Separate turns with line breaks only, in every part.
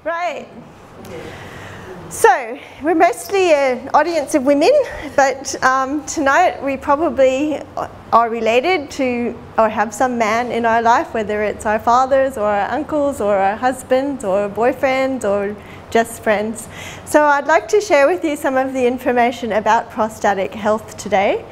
Right. So, we're mostly an audience of women, but tonight we probably are related to or have some man in our life, whether it's our fathers or our uncles or our husbands or boyfriends or just friends. So I'd like to share with you some of the information about prostatic health today.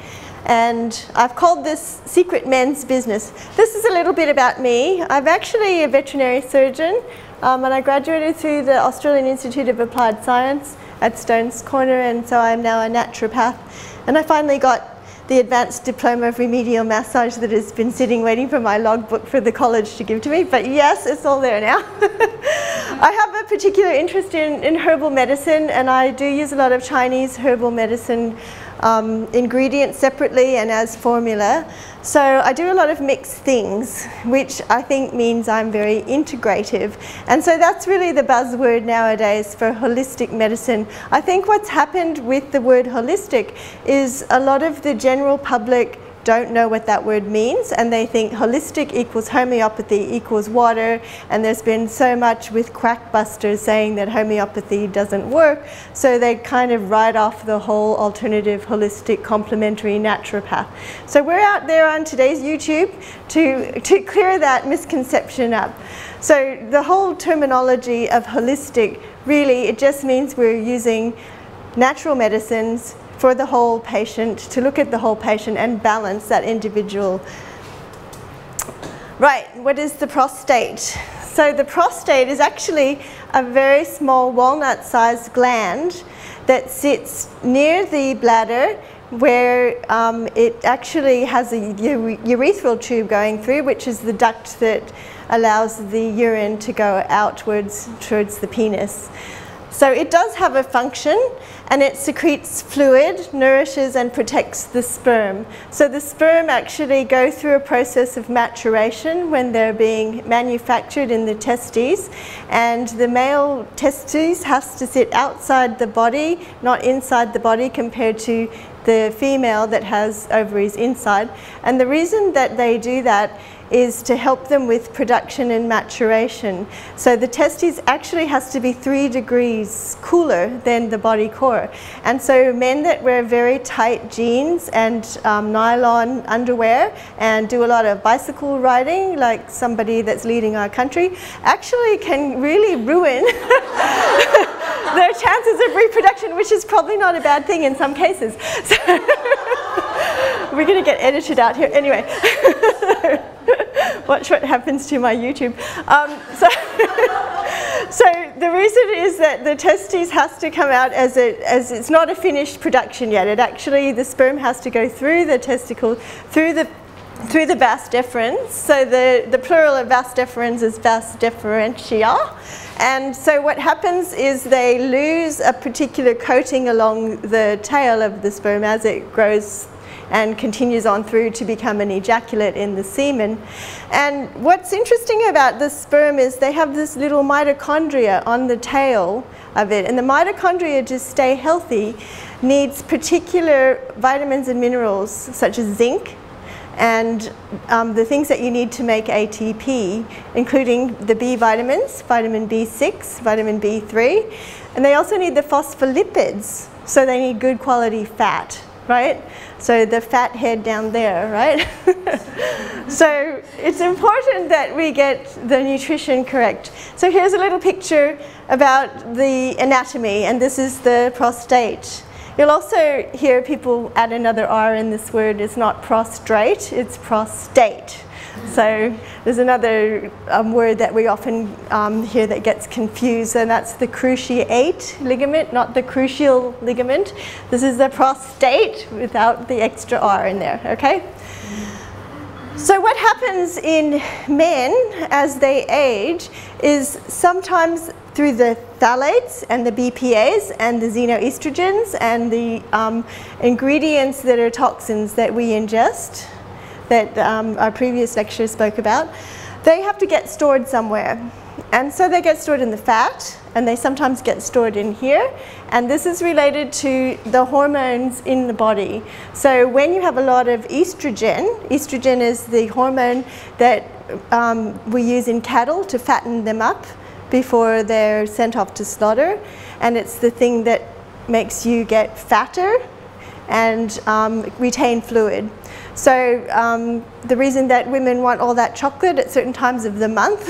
And I've called this Secret Men's Business. This is a little bit about me. I'm actually a veterinary surgeon, and I graduated through the Australian Institute of Applied Science at Stones Corner, and so I'm now a naturopath. And I finally got the advanced diploma of remedial massage that has been sitting waiting for my logbook for the college to give to me, but yes, it's all there now. I have a particular interest in herbal medicine, and I do use a lot of Chinese herbal medicine ingredients separately and as formula. So I do a lot of mixed things, which I think means I'm very integrative. And so that's really the buzzword nowadays for holistic medicine. I think what's happened with the word holistic is a lot of the general public don't know what that word means, and they think holistic equals homeopathy equals water, and there's been so much with quackbusters saying that homeopathy doesn't work, so they kind of write off the whole alternative holistic complementary naturopath. So we're out there on today's YouTube to clear that misconception up. So the whole terminology of holistic, really it just means we're using natural medicines for the whole patient, to look at the whole patient and balance that individual. Right, what is the prostate? So the prostate is actually a very small walnut-sized gland that sits near the bladder, where it actually has a urethral tube going through, which is the duct that allows the urine to go outwards towards the penis. So it does have a function, and it secretes fluid, nourishes and protects the sperm. So the sperm actually go through a process of maturation when they're being manufactured in the testes, and the male testes has to sit outside the body, not inside the body, compared to the female that has ovaries inside. And the reason that they do that is to help them with production and maturation. So the testes actually has to be 3 degrees cooler than the body core. And so men that wear very tight jeans and nylon underwear and do a lot of bicycle riding, like somebody that's leading our country, actually can really ruin their chances of reproduction, which is probably not a bad thing in some cases. So we're going to get edited out here anyway. Watch what happens to my YouTube. So the reason is that the testes has to come out as it's not a finished production yet. It actually, the sperm has to go through the testicle, through the vas deferens. So the plural of vas deferens is vas deferentia. And so what happens is they lose a particular coating along the tail of the sperm as it grows and continues on through to become an ejaculate in the semen. And what's interesting about the sperm is they have this little mitochondria on the tail of it, and the mitochondria, to stay healthy, needs particular vitamins and minerals such as zinc and the things that you need to make ATP, including the B vitamins, vitamin B6, vitamin B3, and they also need the phospholipids, so they need good quality fat, right? So the fat head down there, right? So it's important that we get the nutrition correct. So here's a little picture about the anatomy, and this is the prostate. You'll also hear people add another R in this word. It's not prostrate, it's prostate. So there's another word that we often hear that gets confused, and that's the cruciate ligament, not the crucial ligament. This is the prostate without the extra R in there, okay? So what happens in men as they age is sometimes through the phthalates and the BPAs and the xenoestrogens and the ingredients that are toxins that we ingest, that our previous lecture spoke about, they have to get stored somewhere. And so they get stored in the fat, and they sometimes get stored in here. And this is related to the hormones in the body. So when you have a lot of estrogen, estrogen is the hormone that we use in cattle to fatten them up, before they're sent off to slaughter, and it's the thing that makes you get fatter and retain fluid. So the reason that women want all that chocolate at certain times of the month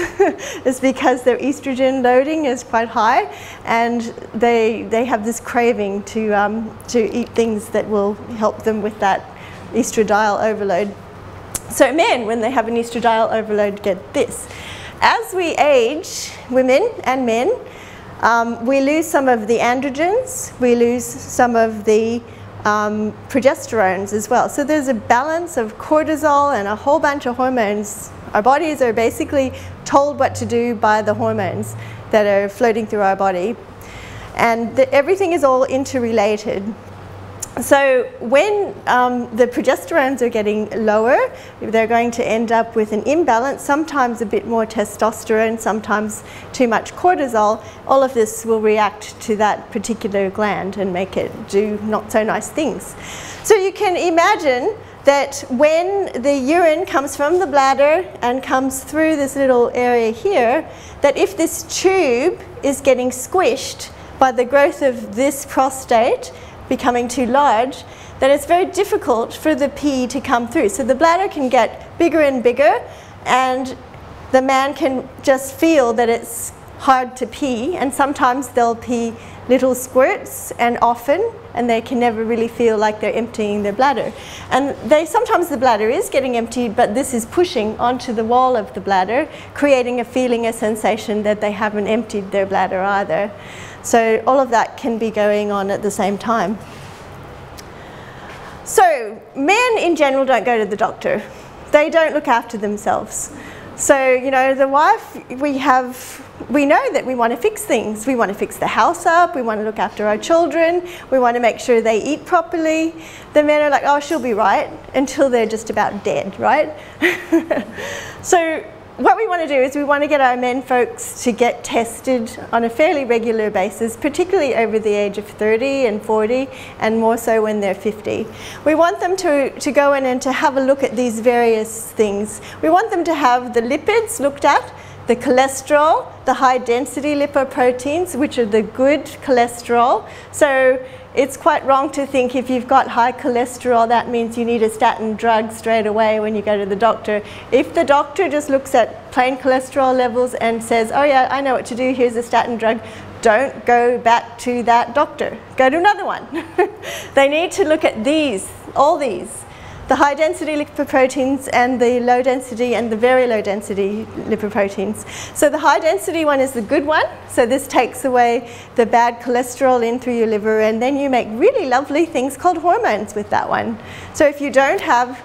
is because their estrogen loading is quite high, and they have this craving to eat things that will help them with that estradiol overload. So men, when they have an estradiol overload, get this. As we age, women and men, we lose some of the androgens, we lose some of the progesterones as well. So there's a balance of cortisol and a whole bunch of hormones. Our bodies are basically told what to do by the hormones that are floating through our body. And everything is all interrelated. So when the progesterones are getting lower, they're going to end up with an imbalance, sometimes a bit more testosterone, sometimes too much cortisol. All of this will react to that particular gland and make it do not so nice things. So you can imagine that when the urine comes from the bladder and comes through this little area here, that if this tube is getting squished by the growth of this prostate, becoming too large, then it's very difficult for the pee to come through. So the bladder can get bigger and bigger, and the man can just feel that it's hard to pee, and sometimes they'll pee little squirts and often, and they can never really feel like they're emptying their bladder. And sometimes the bladder is getting emptied, but this is pushing onto the wall of the bladder, creating a feeling, a sensation that they haven't emptied their bladder either. So all of that can be going on at the same time. So men in general don't go to the doctor. They don't look after themselves. So, you know, the wife, we know that we want to fix things. We want to fix the house up, we want to look after our children, we want to make sure they eat properly. The men are like, oh, she'll be right, until they're just about dead, right? So what we want to do is we want to get our men folks to get tested on a fairly regular basis, particularly over the age of 30 and 40, and more so when they're 50. We want them to go in and to have a look at these various things. We want them to have the lipids looked at, the cholesterol, the high density lipoproteins, which are the good cholesterol. So it's quite wrong to think if you've got high cholesterol, that means you need a statin drug straight away when you go to the doctor. If the doctor just looks at plain cholesterol levels and says, oh yeah, I know what to do, here's a statin drug, don't go back to that doctor. Go to another one. They need to look at these, all these. The high density lipoproteins and the low density and the very low density lipoproteins. So the high density one is the good one. So this takes away the bad cholesterol in through your liver, and then you make really lovely things called hormones with that one. So if you don't have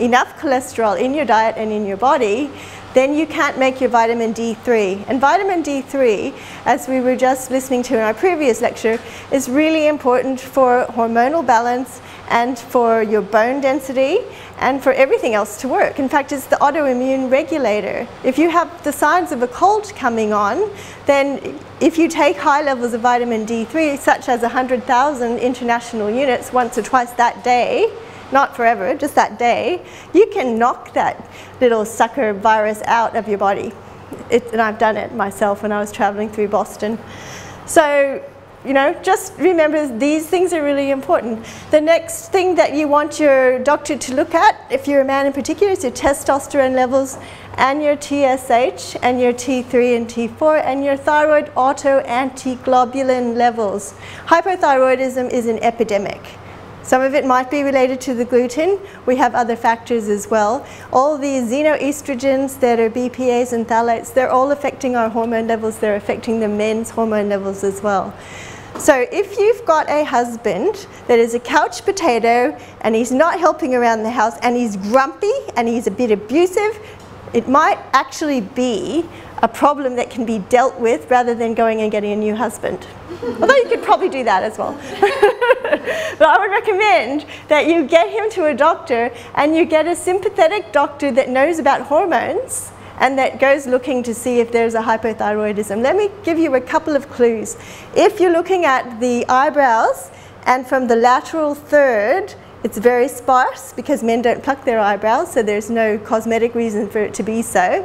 enough cholesterol in your diet and in your body, then you can't make your vitamin D3. And vitamin D3, as we were just listening to in our previous lecture, is really important for hormonal balance and for your bone density and for everything else to work. In fact, it's the autoimmune regulator. If you have the signs of a cold coming on, then if you take high levels of vitamin D3, such as 100,000 international units once or twice that day, not forever, just that day, you can knock that little sucker virus out of your body. And I've done it myself when I was traveling through Boston. So, you know, just remember these things are really important. The next thing that you want your doctor to look at, if you're a man in particular, is your testosterone levels and your TSH and your T3 and T4 and your thyroid autoantiglobulin levels. Hypothyroidism is an epidemic. Some of it might be related to the gluten. We have other factors as well. All these xenoestrogens that are BPAs and phthalates, they're all affecting our hormone levels. They're affecting the men's hormone levels as well. So if you've got a husband that is a couch potato and he's not helping around the house and he's grumpy and he's a bit abusive, it might actually be a problem that can be dealt with rather than going and getting a new husband. Although you could probably do that as well. But I would recommend that you get him to a doctor and you get a sympathetic doctor that knows about hormones and that goes looking to see if there's a hypothyroidism. Let me give you a couple of clues. If you're looking at the eyebrows and from the lateral third, it's very sparse because men don't pluck their eyebrows, so there's no cosmetic reason for it to be so.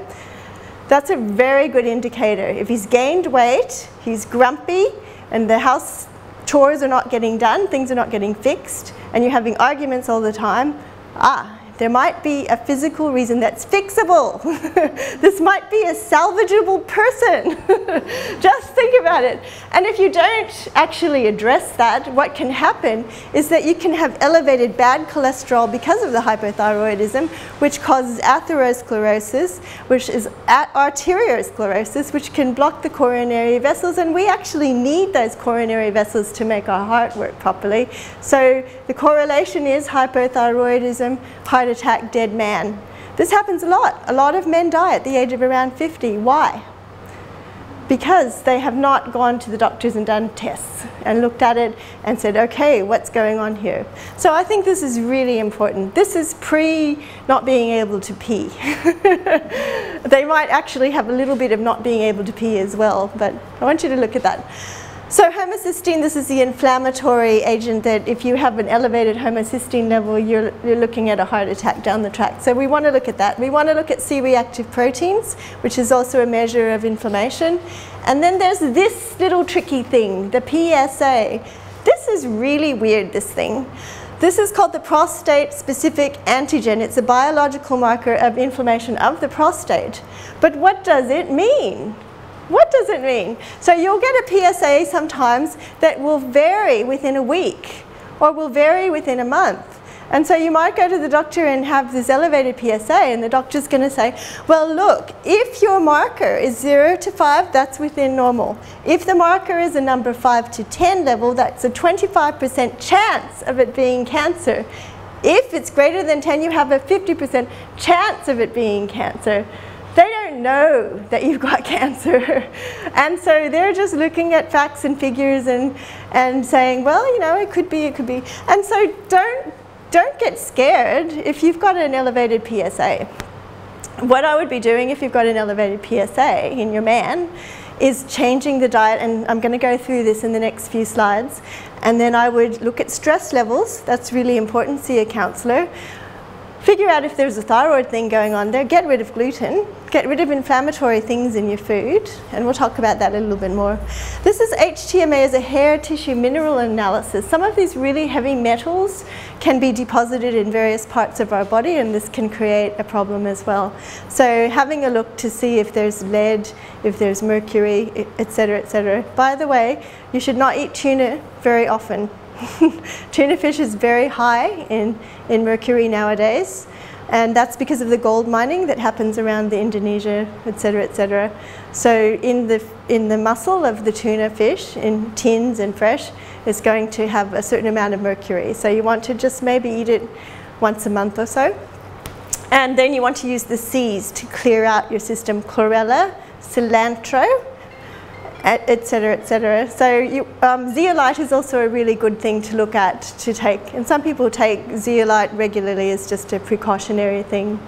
That's a very good indicator. If he's gained weight, he's grumpy, and the house chores are not getting done, things are not getting fixed, and you're having arguments all the time, there might be a physical reason that's fixable. This might be a salvageable person. Just think about it. And if you don't actually address that, what can happen is that you can have elevated bad cholesterol because of the hypothyroidism, which causes atherosclerosis, which is arteriosclerosis, which can block the coronary vessels, and we actually need those coronary vessels to make our heart work properly. So the correlation is hypothyroidism, heart attack, dead man. This happens a lot. A lot of men die at the age of around 50. Why? Because they have not gone to the doctors and done tests and looked at it and said, okay, what's going on here? So I think this is really important. This is pre not being able to pee. They might actually have a little bit of not being able to pee as well, but I want you to look at that. So homocysteine, this is the inflammatory agent that if you have an elevated homocysteine level, you're looking at a heart attack down the track. So we want to look at that. We want to look at C-reactive proteins, which is also a measure of inflammation. And then there's this little tricky thing, the PSA. This is really weird, this thing. This is called the prostate-specific antigen. It's a biological marker of inflammation of the prostate. But what does it mean? What does it mean? So you'll get a PSA sometimes that will vary within a week or will vary within a month. And so you might go to the doctor and have this elevated PSA, and the doctor's going to say, well, look, if your marker is 0 to 5, that's within normal. If the marker is a number 5 to 10 level, that's a 25% chance of it being cancer. If it's greater than 10, you have a 50% chance of it being cancer. They don't know that you've got cancer. And so they're just looking at facts and figures and saying, well, you know, it could be, it could be. And so don't get scared if you've got an elevated PSA. What I would be doing if you've got an elevated PSA in your man is changing the diet, and I'm going to go through this in the next few slides. And then I would look at stress levels. That's really important. See a counsellor. Figure out if there's a thyroid thing going on there. Get rid of gluten. Get rid of inflammatory things in your food. And we'll talk about that a little bit more. This is HTMA as a hair tissue mineral analysis. Some of these really heavy metals can be deposited in various parts of our body, and this can create a problem as well. So having a look to see if there's lead, if there's mercury, etc., etc. By the way, you should not eat tuna very often. Tuna fish is very high in mercury nowadays, and that's because of the gold mining that happens around the Indonesia, etc., etc. So in the muscle of the tuna fish, in tins and fresh, is going to have a certain amount of mercury. So you want to just maybe eat it once a month or so. And then you want to use the C's to clear out your system: chlorella, cilantro, etc., etc. So zeolite is also a really good thing to look at, to take. And some people take zeolite regularly as just a precautionary thing.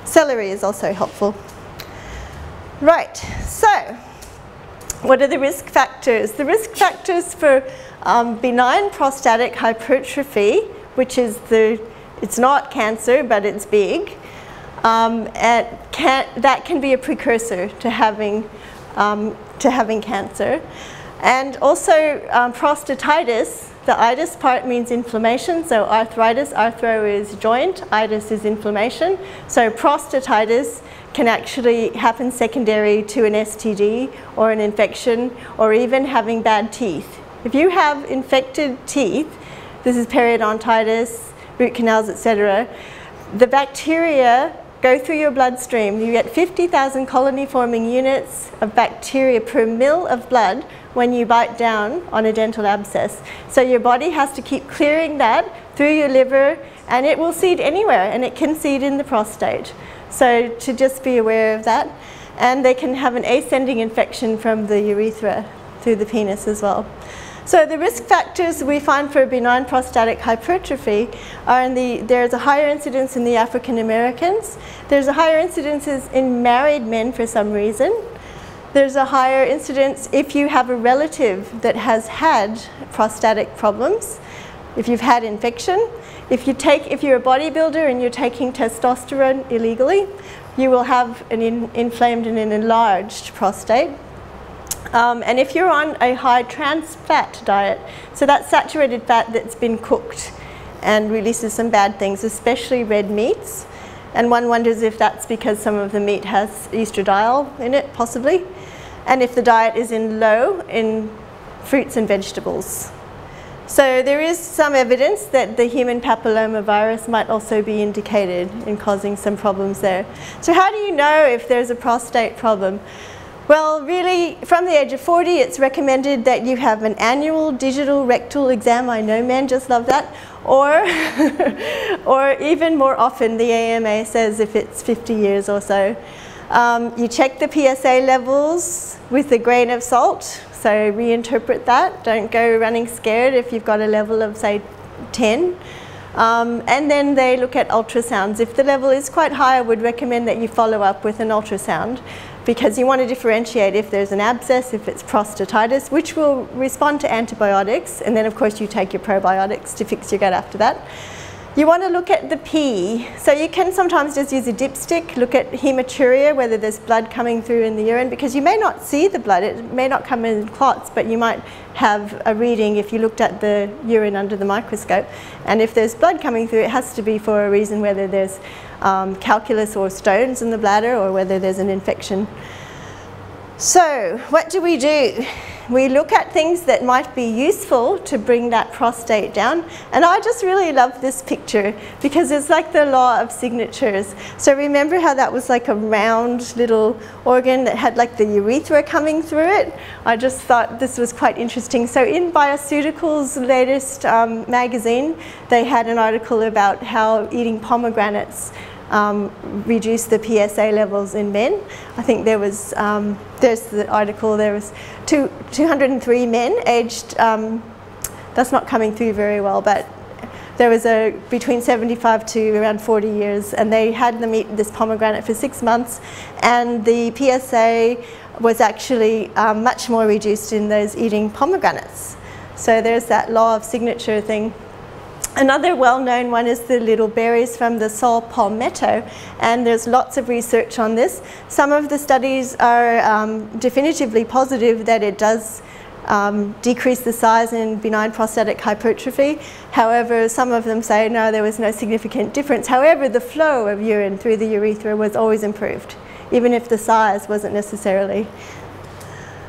Celery is also helpful. Right, so what are the risk factors? The risk factors for benign prostatic hypertrophy, which is it's not cancer, but it's big, that can be a precursor to having cancer. And also prostatitis, the itis part means inflammation, so arthritis, arthro is joint, itis is inflammation. So prostatitis can actually happen secondary to an STD or an infection, or even having bad teeth. If you have infected teeth, this is periodontitis, root canals, etc., the bacteria go through your bloodstream. You get 50,000 colony-forming units of bacteria per mil of blood when you bite down on a dental abscess. So your body has to keep clearing that through your liver, and it will seed anywhere, and it can seed in the prostate. So to just be aware of that. And they can have an ascending infection from the urethra through the penis as well. So the risk factors we find for benign prostatic hypertrophy are there's a higher incidence in the African Americans. There's a higher incidence in married men for some reason. There's a higher incidence if you have a relative that has had prostatic problems, if you've had infection, if you're a bodybuilder and you're taking testosterone illegally, you will have an inflamed and an enlarged prostate. And if you're on a high trans fat diet, so that's saturated fat that's been cooked and releases some bad things, especially red meats. And one wonders if that's because some of the meat has estradiol in it, possibly. And if the diet is low in fruits and vegetables. So there is some evidence that the human papillomavirus might also be indicated in causing some problems there. So how do you know if there's a prostate problem? Well, really, from the age of 40, it's recommended that you have an annual digital rectal exam. I know men just love that. Or, or even more often, the AMA says if it's 50 years or so. You check the PSA levels with a grain of salt. So reinterpret that. Don't go running scared if you've got a level of, say, 10. And then they look at ultrasounds. If the level is quite high, I would recommend that you follow up with an ultrasound, because you want to differentiate if there's an abscess, if it's prostatitis, which will respond to antibiotics, and then of course you take your probiotics to fix your gut after that. You want to look at the pee. So you can sometimes just use a dipstick, look at hematuria, whether there's blood coming through in the urine, because you may not see the blood, it may not come in clots, but you might have a reading if you looked at the urine under the microscope. And if there's blood coming through, it has to be for a reason, whether there's calculus or stones in the bladder, or whether there's an infection. So what do? We look at things that might be useful to bring that prostate down. And I just really love this picture because it's like the law of signatures. So remember how that was like a round little organ that had like the urethra coming through it? I just thought this was quite interesting. So in Bioceuticals' latest magazine, they had an article about how eating pomegranates reduce the PSA levels in men. I think there was, there's the article, there was 203 men aged, that's not coming through very well, but there was between 75 to around 40 years, and they had them eat this pomegranate for 6 months, and the PSA was actually much more reduced in those eating pomegranates. So there's that law of signature thing. Another well-known one is the little berries from the saw palmetto, and there's lots of research on this. Some of the studies are definitively positive that it does decrease the size in benign prostatic hypertrophy. However, some of them say no, there was no significant difference. However, the flow of urine through the urethra was always improved, even if the size wasn't necessarily.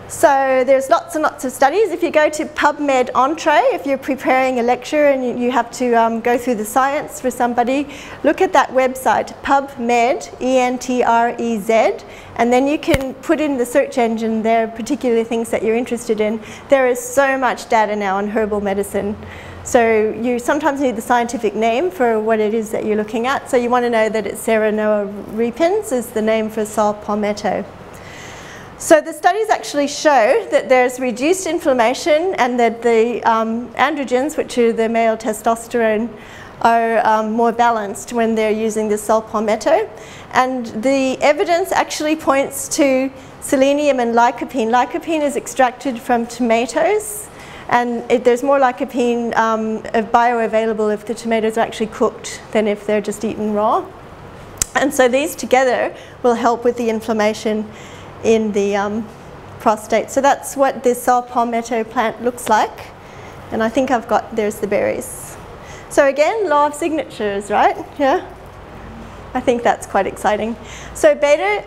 So there's lots and lots of studies. If you go to PubMed Entree, if you're preparing a lecture and you have to go through the science for somebody, look at that website, PubMed, E-N-T-R-E-Z, and then you can put in the search engine there, particular things that you're interested in. There is so much data now on herbal medicine. So you sometimes need the scientific name for what it is that you're looking at. So you want to know that it's Serenoa repens is the name for saw palmetto. So the studies actually show that there's reduced inflammation and that the androgens, which are the male testosterone, are more balanced when they're using the saw palmetto. And the evidence actually points to selenium and lycopene. Lycopene is extracted from tomatoes, and there's more lycopene bioavailable if the tomatoes are actually cooked than if they're just eaten raw. And so these together will help with the inflammation in the prostate. So that's what this saw palmetto plant looks like. And I think there's the berries. So again, law of signatures, right? Yeah? I think that's quite exciting. So beta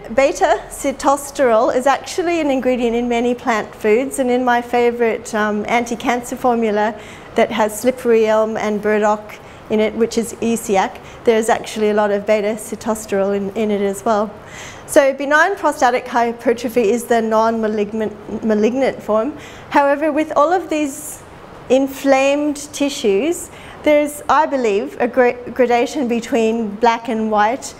sitosterol is actually an ingredient in many plant foods, and in my favorite anti-cancer formula that has slippery elm and burdock in it, which is Cebuliak, there's actually a lot of beta sitosterol in it as well. So benign prostatic hypertrophy is the non-malignant form. However, with all of these inflamed tissues, there's, I believe, a gradation between black and white,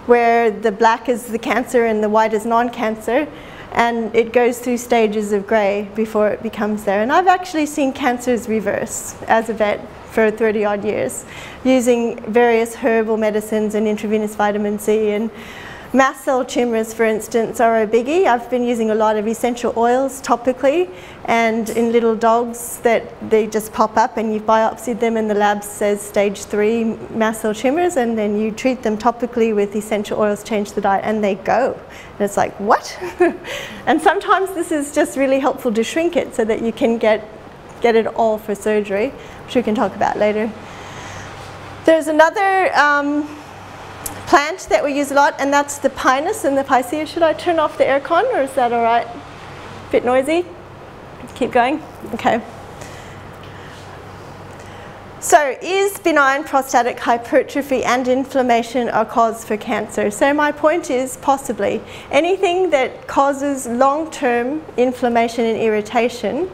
where the black is the cancer and the white is non-cancer, and it goes through stages of grey before it becomes there. And I've actually seen cancers reverse as a vet for 30-odd years, using various herbal medicines and intravenous vitamin C and Mast cell tumours, for instance, are a biggie. I've been using a lot of essential oils topically, and in little dogs that they just pop up, and you've biopsied them and the lab says stage 3 mast cell tumours, and then you treat them topically with essential oils, change the diet, and they go. And it's like, what? And sometimes this is just really helpful to shrink it so that you can get it all for surgery, which we can talk about later. There's another plant that we use a lot, and that's the pinus and the picea. Should I turn off the aircon, or is that all right? Bit noisy? Keep going? Okay. So, is benign prostatic hypertrophy and inflammation a cause for cancer? So my point is possibly. Anything that causes long-term inflammation and irritation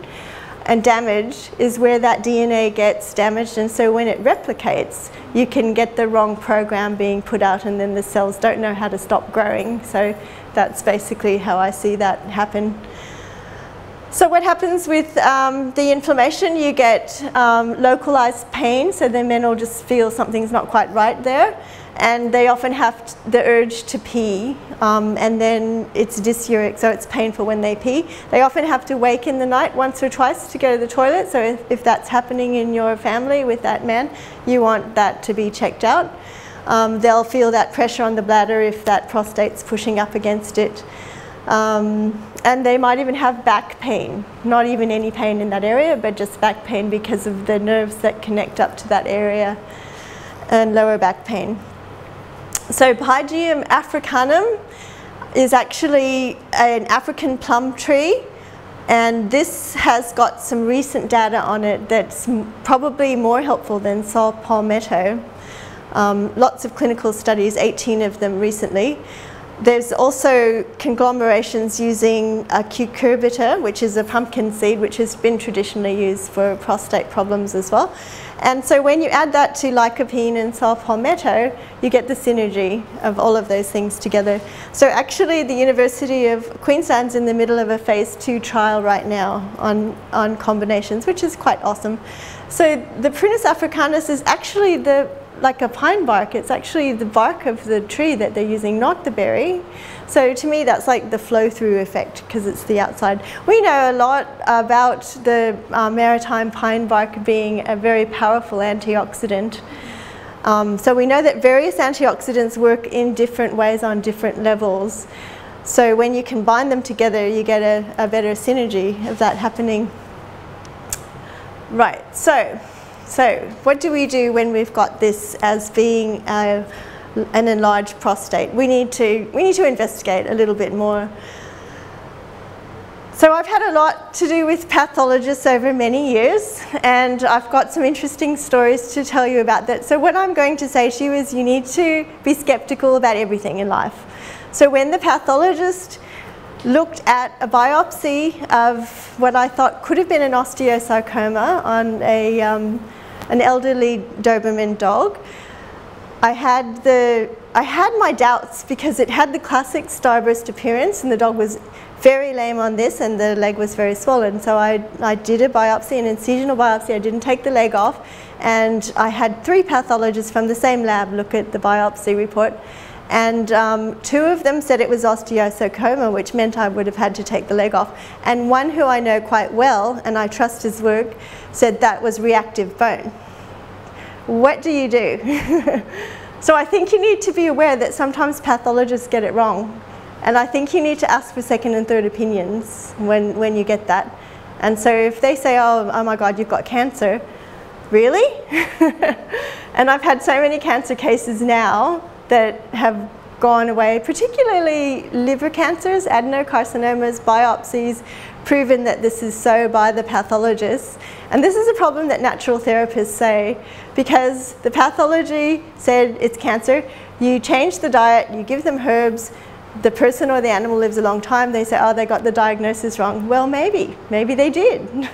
and damage is where that DNA gets damaged, and so when it replicates, you can get the wrong program being put out, and then the cells don't know how to stop growing. So that's basically how I see that happen. So what happens with the inflammation? You get localized pain, so the men will just feel something's not quite right there, and they often have the urge to pee, and then it's dysuric, so it's painful when they pee. They often have to wake in the night once or twice to go to the toilet, so if that's happening in your family with that man, you want that to be checked out. They'll feel that pressure on the bladder if that prostate's pushing up against it. And they might even have back pain, not even any pain in that area, but just back pain because of the nerves that connect up to that area, and lower back pain. So Pygium africanum is actually an African plum tree, and this has got some recent data on it that's probably more helpful than saw palmetto. Lots of clinical studies, 18 of them recently. There's also conglomerations using a cucurbita, which is a pumpkin seed, which has been traditionally used for prostate problems as well. And so when you add that to lycopene and saw palmetto, you get the synergy of all of those things together. So actually the University of Queensland's in the middle of a phase 2 trial right now on combinations, which is quite awesome. So the Prunus africanus is actually like a pine bark. It's actually the bark of the tree that they're using, not the berry. So to me, that's like the flow-through effect, because it's the outside. We know a lot about the maritime pine bark being a very powerful antioxidant. So we know that various antioxidants work in different ways on different levels. So when you combine them together, you get a better synergy of that happening. Right, so what do we do when we've got this as being an enlarged prostate? We need to investigate a little bit more. So I've had a lot to do with pathologists over many years, and I've got some interesting stories to tell you about that. So what I'm going to say to you is you need to be skeptical about everything in life. So when the pathologist looked at a biopsy of what I thought could have been an osteosarcoma on an elderly Doberman dog, I had my doubts because it had the classic starburst appearance, and the dog was very lame on this, and the leg was very swollen. So I did a biopsy, an incisional biopsy. I didn't take the leg off, and I had 3 pathologists from the same lab look at the biopsy report, and 2 of them said it was osteosarcoma, which meant I would have had to take the leg off, and one who I know quite well, and I trust his work, said that was reactive bone. What do you do? So I think you need to be aware that sometimes pathologists get it wrong, and I think you need to ask for second and third opinions when you get that. And so if they say, oh my God, you've got cancer, really? And I've had so many cancer cases now that have gone away, particularly liver cancers, adenocarcinomas, biopsies, proven that this is so by the pathologists. And this is a problem that natural therapists say, because the pathology said it's cancer, you change the diet, you give them herbs, the person or the animal lives a long time, they say, oh, they got the diagnosis wrong. Well, maybe they did.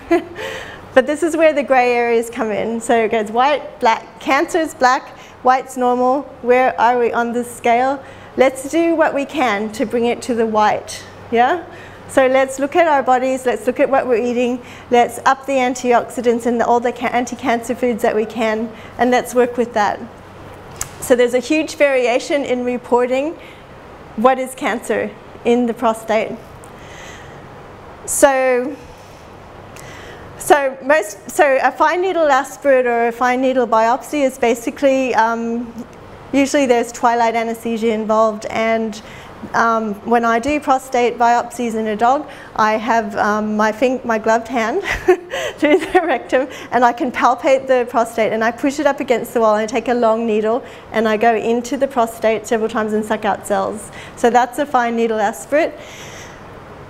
But this is where the grey areas come in. So it goes white, black, cancer's black, white's normal. Where are we on this scale? Let's do what we can to bring it to the white, yeah? So let's look at our bodies, let's look at what we're eating, let's up the antioxidants and all the anti-cancer foods that we can, and let's work with that. So there's a huge variation in reporting what is cancer in the prostate. So a fine needle aspirate or a fine needle biopsy is basically, usually there's twilight anesthesia involved, and when I do prostate biopsies in a dog, I have my gloved hand through the rectum, and I can palpate the prostate, and I push it up against the wall, and I take a long needle and I go into the prostate several times and suck out cells. So that's a fine needle aspirate.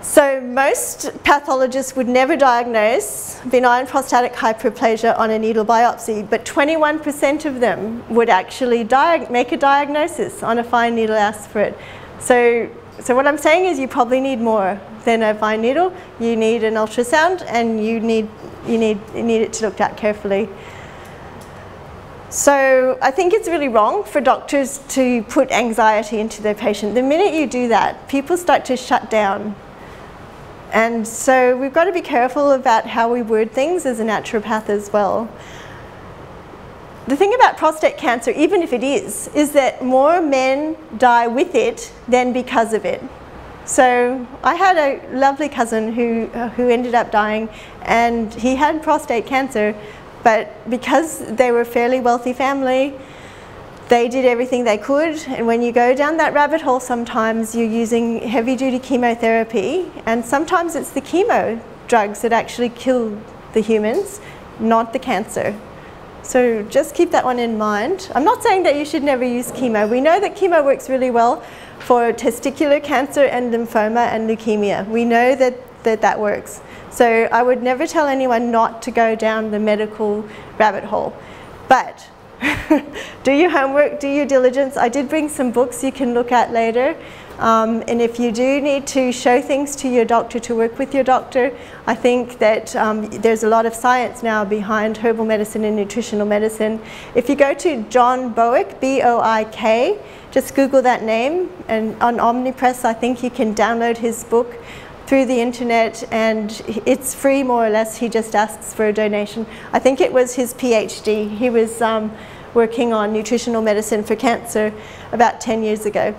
So most pathologists would never diagnose benign prostatic hyperplasia on a needle biopsy, but 21% of them would actually make a diagnosis on a fine needle aspirate. So what I'm saying is you probably need more than a fine needle. You need an ultrasound, and you need it to look at carefully. So I think it's really wrong for doctors to put anxiety into their patient. The minute you do that, people start to shut down. And so we've got to be careful about how we word things as a naturopath as well. The thing about prostate cancer, even if it is that more men die with it than because of it. So I had a lovely cousin who ended up dying, and he had prostate cancer, but because they were a fairly wealthy family, they did everything they could, and when you go down that rabbit hole, sometimes you're using heavy-duty chemotherapy, and sometimes it's the chemo drugs that actually kill the humans, not the cancer. So just keep that one in mind. I'm not saying that you should never use chemo. We know that chemo works really well for testicular cancer and lymphoma and leukemia. We know that works. So I would never tell anyone not to go down the medical rabbit hole. But do your homework, do your diligence. I did bring some books you can look at later. And if you do need to show things to your doctor, to work with your doctor, I think that there's a lot of science now behind herbal medicine and nutritional medicine. If you go to John Bowick, B-O-I-K, just Google that name, and on Omnipress I think you can download his book through the internet, and it's free more or less. He just asks for a donation. I think it was his PhD. He was working on nutritional medicine for cancer about 10 years ago.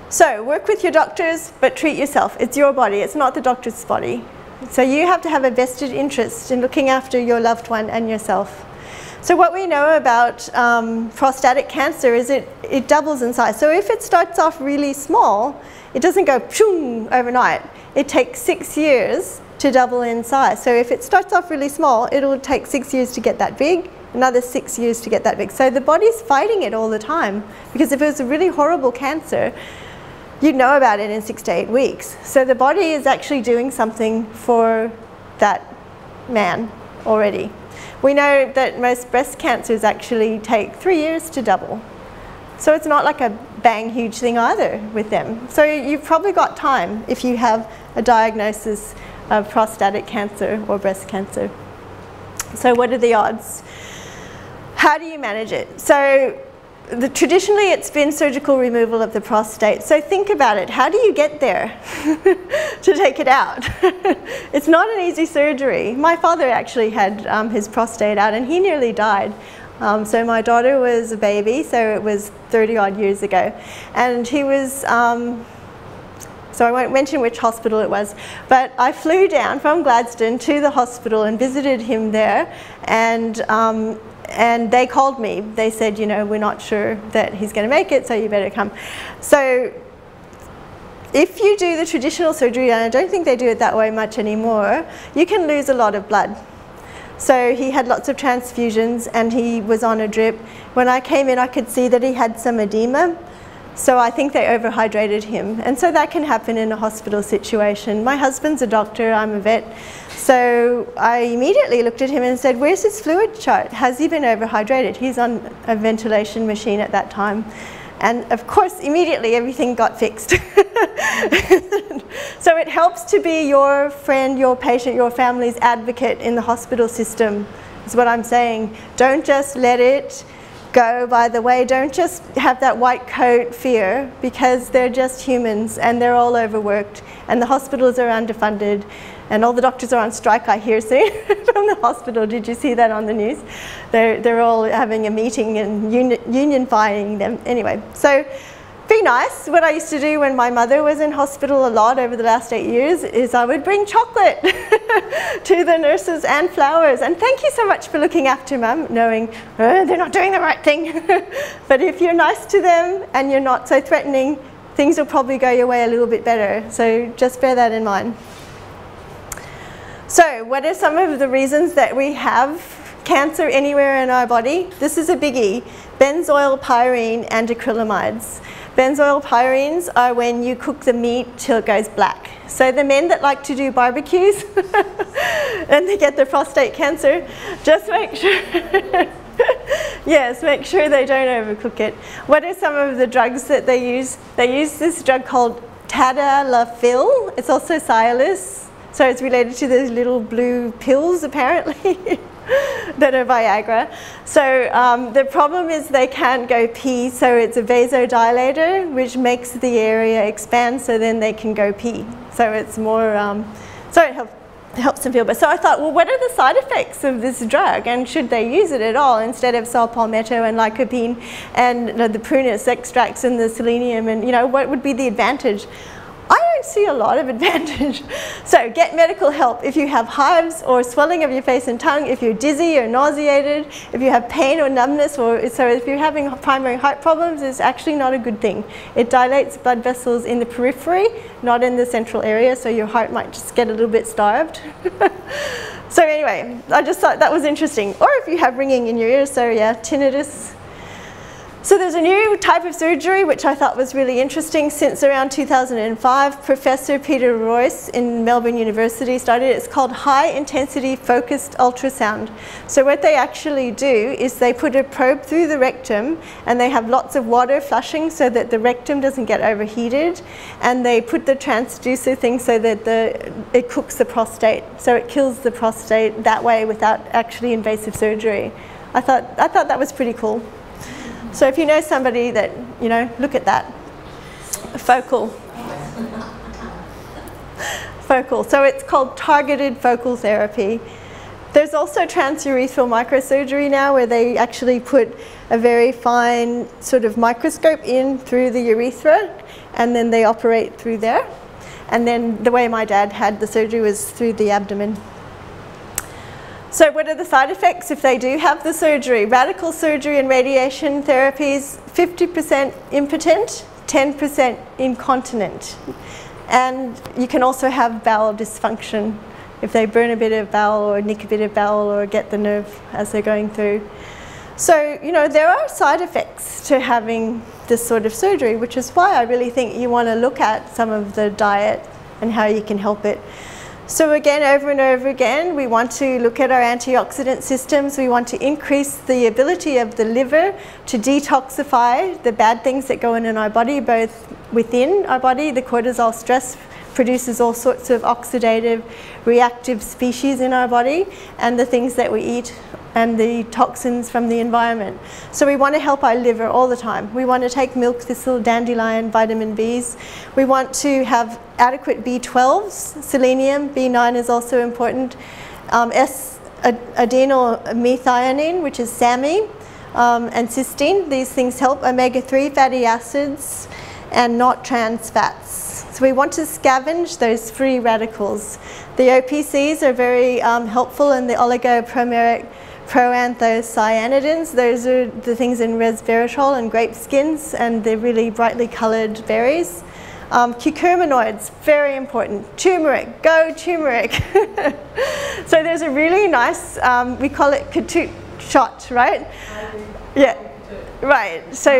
So work with your doctors, but treat yourself. It's your body, it's not the doctor's body. So you have to have a vested interest in looking after your loved one and yourself. So what we know about prostatic cancer is it doubles in size. So if it starts off really small, it doesn't go pshung overnight. It takes 6 years to double in size. So if it starts off really small, it'll take 6 years to get that big, another 6 years to get that big. So the body's fighting it all the time, because if it was a really horrible cancer, you'd know about it in 6 to 8 weeks. So the body is actually doing something for that man already. We know that most breast cancers actually take 3 years to double. So it's not like a bang huge thing either with them. So you've probably got time if you have a diagnosis of prostatic cancer or breast cancer. So what are the odds? How do you manage it? So traditionally it's been surgical removal of the prostate. So think about it. How do you get there to take it out? It's not an easy surgery. My father actually had his prostate out, and he nearly died. So my daughter was a baby, so it was 30 odd years ago. And he was, so I won't mention which hospital it was, but I flew down from Gladstone to the hospital and visited him there, and they called me. They said, you know, we're not sure that he's going to make it, so you better come. So if you do the traditional surgery, and I don't think they do it that way much anymore, you can lose a lot of blood. So he had lots of transfusions, and he was on a drip. When I came in, I could see that he had some edema. So I think they overhydrated him. And so that can happen in a hospital situation. My husband's a doctor, I'm a vet. So I immediately looked at him and said, where's his fluid chart? Has he been overhydrated? He's on a ventilation machine at that time. And of course, immediately everything got fixed. So it helps to be your friend, your patient, your family's advocate in the hospital system, is what I'm saying. Don't just let it go by the way. Don't just have that white coat fear, because they're just humans and they're all overworked, and the hospitals are underfunded, and all the doctors are on strike, I hear soon, from the hospital. Did you see that on the news? They're all having a meeting and unifying them. Anyway, so be nice. What I used to do when my mother was in hospital a lot over the last 8 years is I would bring chocolate to the nurses and flowers. And thank you so much for looking after Mum, knowing they're not doing the right thing. But if you're nice to them and you're not so threatening, things will probably go your way a little bit better. So just bear that in mind. So what are some of the reasons that we have cancer anywhere in our body? This is a biggie: benzoyl pyrene and acrylamides. Benzoyl pyrenes are when you cook the meat till it goes black. So the men that like to do barbecues and they get the prostate cancer, just make sure yes, make sure they don't overcook it. What are some of the drugs that they use? They use this drug called tadalafil. It's also Cialis, so it's related to those little blue pills apparently that are Viagra. So the problem is they can't go pee, so it's a vasodilator which makes the area expand so then they can go pee. So it's more, so it helps them feel better. So I thought, well, what are the side effects of this drug, and should they use it at all instead of saw palmetto and lycopene and the prunus extracts and the selenium, and what would be the advantage? I don't see a lot of advantage. So get medical help if you have hives or swelling of your face and tongue, if you're dizzy or nauseated, if you have pain or numbness, or so if you're having primary heart problems, it's actually not a good thing. It dilates blood vessels in the periphery, not in the central area, so your heart might just get a little bit starved. So anyway, I just thought that was interesting. Or if you have ringing in your ears, so yeah, tinnitus. So there's a new type of surgery which I thought was really interesting. Since around 2005, Professor Peter Royce in Melbourne University started it. It's called high intensity focused ultrasound. So what they actually do is they put a probe through the rectum and they have lots of water flushing so that the rectum doesn't get overheated, and they put the transducer thing so that it cooks the prostate. So it kills the prostate that way without actually invasive surgery. I thought that was pretty cool. So if you know somebody that, look at that. Focal. Focal. So it's called targeted focal therapy. There's also transurethral microsurgery now, where they actually put a very fine sort of microscope in through the urethra, and then they operate through there. And then the way my dad had the surgery was through the abdomen. So what are the side effects if they do have the surgery? Radical surgery and radiation therapies, 50% impotent, 10% incontinent. And you can also have bowel dysfunction if they burn a bit of bowel or nick a bit of bowel or get the nerve as they're going through. So, there are side effects to having this sort of surgery, which is why I really think you want to look at some of the diet and how you can help it. So again, over and over again, we want to look at our antioxidant systems. We want to increase the ability of the liver to detoxify the bad things that go in our body, both within our body. The cortisol stress produces all sorts of oxidative, reactive species in our body, and the things that we eat and the toxins from the environment. So we want to help our liver all the time. We want to take milk thistle, dandelion, vitamin Bs. We want to have adequate B12s, selenium, B9 is also important, adenyl methionine, which is SAMe, and cysteine. These things help. Omega-3 fatty acids and not trans fats. So we want to scavenge those free radicals. The OPCs are very helpful in the oligoprimeric proanthocyanidins. Those are the things in resveratrol and grape skins, and they're really brightly colored berries. Curcuminoids, very important. Turmeric, go turmeric. So there's a really nice, we call it katut shot, right? Yeah, right. So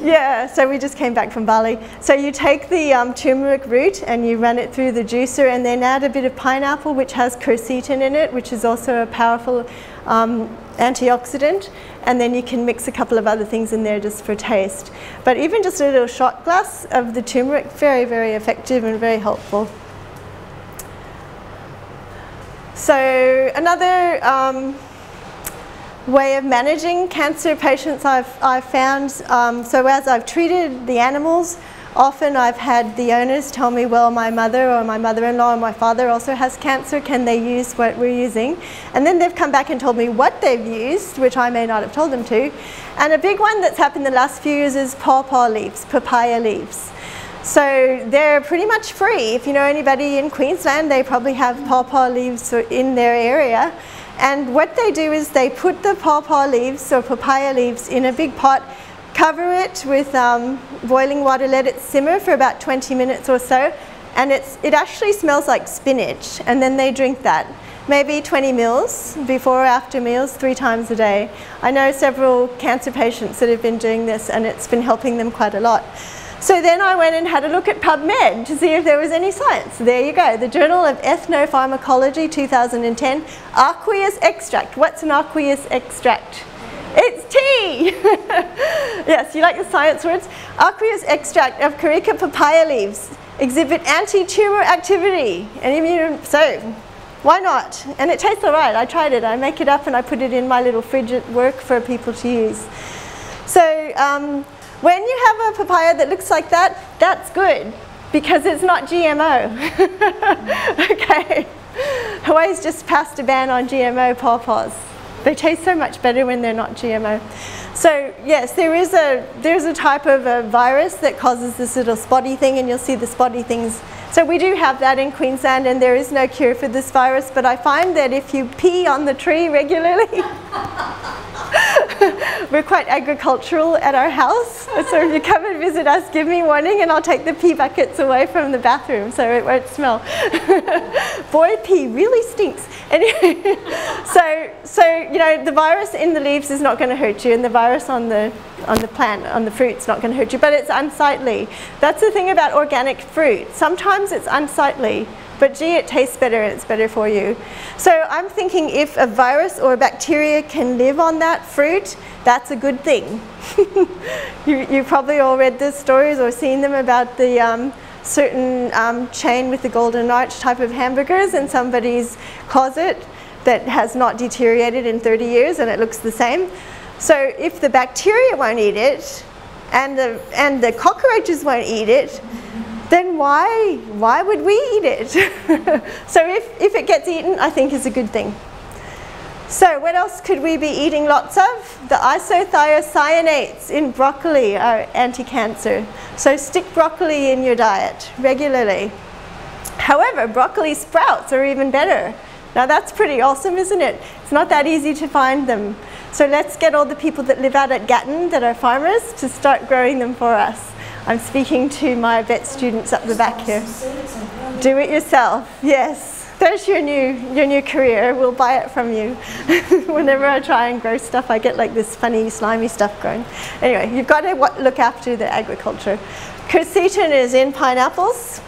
yeah, so we just came back from Bali. So you take the turmeric root and you run it through the juicer, and then add a bit of pineapple, which has quercetin in it, which is also a powerful antioxidant, and then you can mix a couple of other things in there just for taste. But even just a little shot glass of the turmeric, very, very effective and very helpful. So another way of managing cancer patients I've found, so as I've treated the animals, Often I've had the owners tell me, well, my mother or my mother-in-law or my father also has cancer, can they use what we're using? And then they've come back and told me what they've used, which I may not have told them to. And a big one that's happened the last few years is pawpaw leaves, papaya leaves. So they're pretty much free. If you know anybody in Queensland, they probably have pawpaw leaves in their area. And what they do is they put the pawpaw leaves or papaya leaves in a big pot, cover it with boiling water, let it simmer for about 20 minutes or so, and it actually smells like spinach, and then they drink that. Maybe 20 mils before or after meals, 3 times a day. I know several cancer patients that have been doing this, and it's been helping them quite a lot. So then I went and had a look at PubMed to see if there was any science. There you go, the Journal of Ethnopharmacology 2010, aqueous extract. What's an aqueous extract? It's tea! Yes, you like the science words? Aqueous extract of Carica papaya leaves exhibit anti-tumor activity. So, why not? And it tastes all right. I tried it. I make it up and I put it in my little fridge at work for people to use. So, when you have a papaya that looks like that, that's good, because it's not GMO. Okay. Hawaii's just passed a ban on GMO pawpaws. They taste so much better when they're not GMO. So yes, there's a type of a virus that causes this little spotty thing, and you'll see the spotty things. So we do have that in Queensland, and there is no cure for this virus, but I find that if you pee on the tree regularly, we're quite agricultural at our house, so if you come and visit us, give me warning and I'll take the pee buckets away from the bathroom so it won't smell. Boy, pee really stinks. Anyway, so you know, the virus in the leaves is not going to hurt you, and the virus on the plant, on the fruit's not going to hurt you, but it's unsightly. That's the thing about organic fruit. Sometimes it's unsightly, but gee, it tastes better and it's better for you. So I'm thinking if a virus or a bacteria can live on that fruit, that's a good thing. You probably all read the stories or seen them about the certain chain with the golden arch type of hamburgers in somebody's closet that has not deteriorated in 30 years and it looks the same. So if the bacteria won't eat it and the cockroaches won't eat it, then why would we eat it? So if it gets eaten, I think is a good thing. So what else could we be eating lots of? The isothiocyanates in broccoli are anti-cancer. So stick broccoli in your diet regularly. However, broccoli sprouts are even better. Now that's pretty awesome, isn't it? It's not that easy to find them. So let's get all the people that live out at Gatton that are farmers to start growing them for us. I'm speaking to my vet students up the back here. Do it yourself, yes. There's your new career. We'll buy it from you. Whenever I try and grow stuff, I get like this funny, slimy stuff growing. Anyway, you've got to look after the agriculture. Quercetin is in pineapples.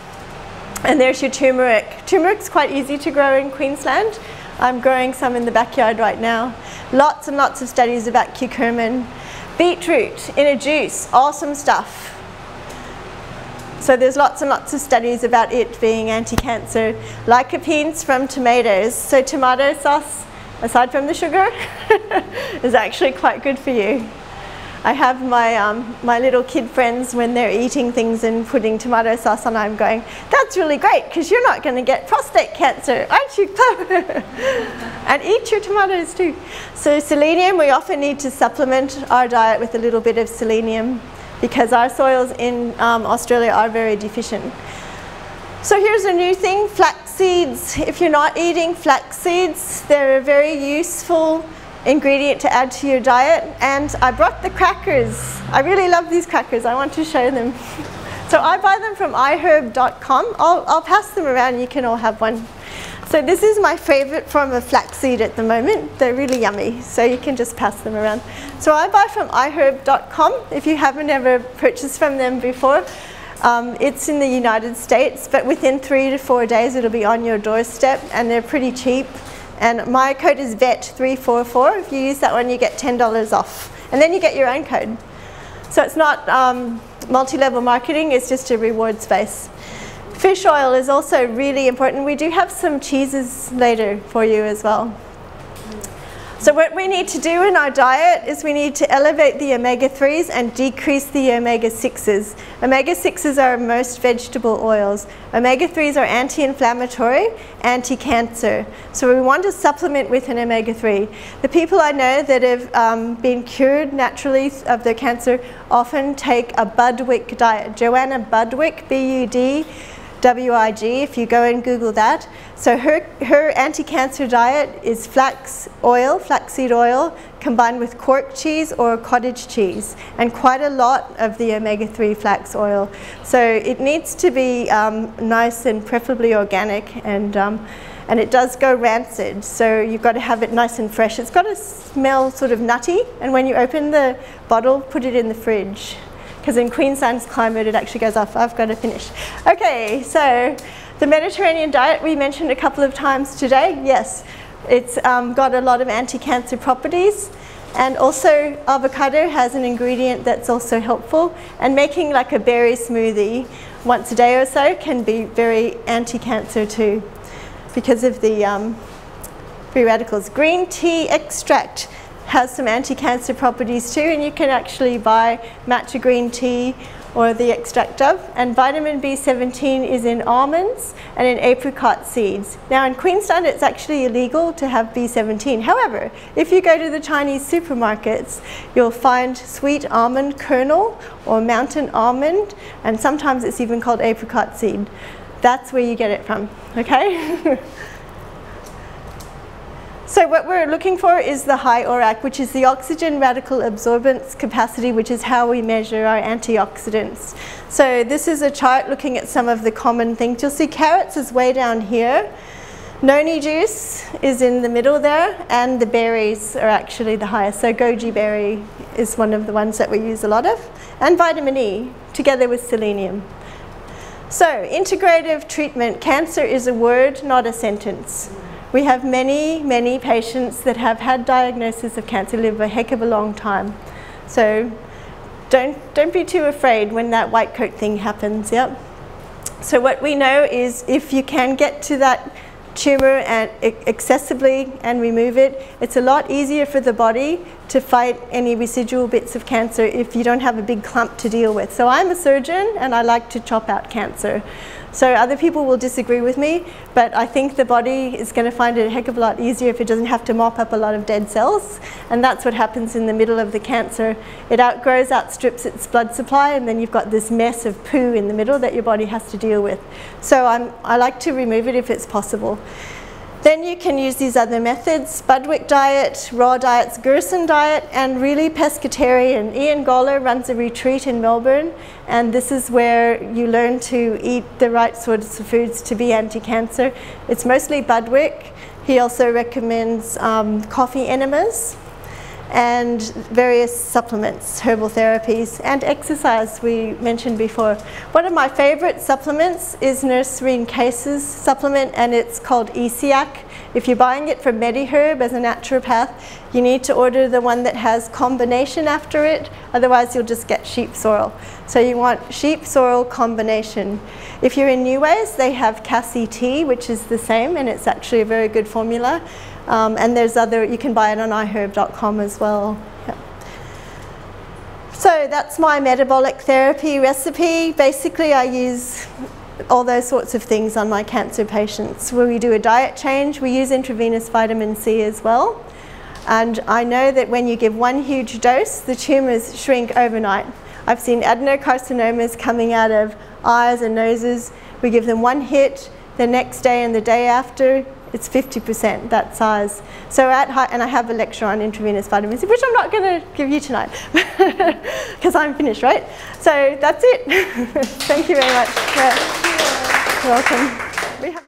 And there's your turmeric. Turmeric's quite easy to grow in Queensland. I'm growing some in the backyard right now. Lots and lots of studies about curcumin. Beetroot in a juice, awesome stuff. So there's lots and lots of studies about it being anti-cancer. Lycopenes from tomatoes. So tomato sauce, aside from the sugar, is actually quite good for you. I have my little kid friends, when they're eating things and putting tomato sauce on, I'm going, that's really great because you're not going to get prostate cancer, aren't you clever? And eat your tomatoes too. So selenium, we often need to supplement our diet with a little bit of selenium, because our soils in Australia are very deficient. So here's a new thing, flax seeds. If you're not eating flax seeds, they're a very useful ingredient to add to your diet. And I brought the crackers. I really love these crackers. I want to show them. So I buy them from iherb.com. I'll pass them around. You can all have one. So this is my favorite form of flaxseed at the moment. They're really yummy, so you can just pass them around. So I buy from iherb.com. If you haven't ever purchased from them before, it's in the United States, but within 3 to 4 days it'll be on your doorstep, and they're pretty cheap. And my code is VET344. If you use that one, you get $10 off. And then you get your own code. So it's not multi-level marketing, it's just a reward space. Fish oil is also really important. We do have some cheeses later for you as well. So what we need to do in our diet is we need to elevate the omega-3s and decrease the omega-6s. Omega-6s are most vegetable oils. Omega-3s are anti-inflammatory, anti-cancer. So we want to supplement with an omega-3. The people I know that have been cured naturally of their cancer often take a Budwig diet. Joanna Budwig, B-U-D-W-I-G, if you go and Google that. So her anti-cancer diet is flaxseed oil, combined with cork cheese or cottage cheese, and quite a lot of the omega-3 flax oil. So it needs to be nice and preferably organic, and it does go rancid, so you've got to have it nice and fresh. It's got to smell sort of nutty, and when you open the bottle, put it in the fridge. Because in Queensland's climate, it actually goes off. I've got to finish. Okay, so the Mediterranean diet we mentioned a couple of times today. Yes, it's got a lot of anti-cancer properties. And also, avocado has an ingredient that's also helpful. And making like a berry smoothie once a day or so can be very anti-cancer too, because of the free radicals. Green tea extract has some anti-cancer properties too, and you can actually buy matcha green tea or the extract of. And vitamin B17 is in almonds and in apricot seeds. Now in Queensland it's actually illegal to have B17. However, if you go to the Chinese supermarkets, you'll find sweet almond kernel or mountain almond, and sometimes it's even called apricot seed. That's where you get it from, okay? So what we're looking for is the high ORAC, which is the oxygen radical absorbance capacity, which is how we measure our antioxidants. So this is a chart looking at some of the common things. You'll see carrots is way down here. Noni juice is in the middle there, and the berries are actually the highest. So goji berry is one of the ones that we use a lot of. And vitamin E, together with selenium. So integrative treatment. Cancer is a word, not a sentence. We have many, many patients that have had diagnosis of cancer, live a heck of a long time. So don't be too afraid when that white coat thing happens, yep. So what we know is if you can get to that tumor and accessibly and remove it, it's a lot easier for the body to fight any residual bits of cancer if you don't have a big clump to deal with. So I'm a surgeon and I like to chop out cancer. So other people will disagree with me, but I think the body is going to find it a heck of a lot easier if it doesn't have to mop up a lot of dead cells. And that's what happens in the middle of the cancer. It outstrips its blood supply, and then you've got this mess of poo in the middle that your body has to deal with. So I like to remove it if it's possible. Then you can use these other methods: Budwig diet, raw diets, Gerson diet, and really pescatarian. Ian Goller runs a retreat in Melbourne, and this is where you learn to eat the right sorts of foods to be anti-cancer. It's mostly Budwig. He also recommends coffee enemas and various supplements, herbal therapies, and exercise we mentioned before. One of my favorite supplements is Nurse Serene Case's supplement, and it's called Elaine. If you're buying it from MediHerb as a naturopath, you need to order the one that has combination after it, otherwise you'll just get sheep sorrel. So you want sheep sorrel combination. If you're in New Ways, they have Cassie tea, which is the same, and it's actually a very good formula. And there's other, you can buy it on iherb.com as well. Yeah. So that's my metabolic therapy recipe. Basically, I use all those sorts of things on my cancer patients. When we do a diet change, we use intravenous vitamin C as well. And I know that when you give one huge dose, the tumors shrink overnight. I've seen adenocarcinomas coming out of eyes and noses. We give them one hit, the next day and the day after, it's 50% that size. So and I have a lecture on intravenous vitamin C, which I'm not going to give you tonight, because I'm finished, right? So that's it. Thank you very much. You're welcome.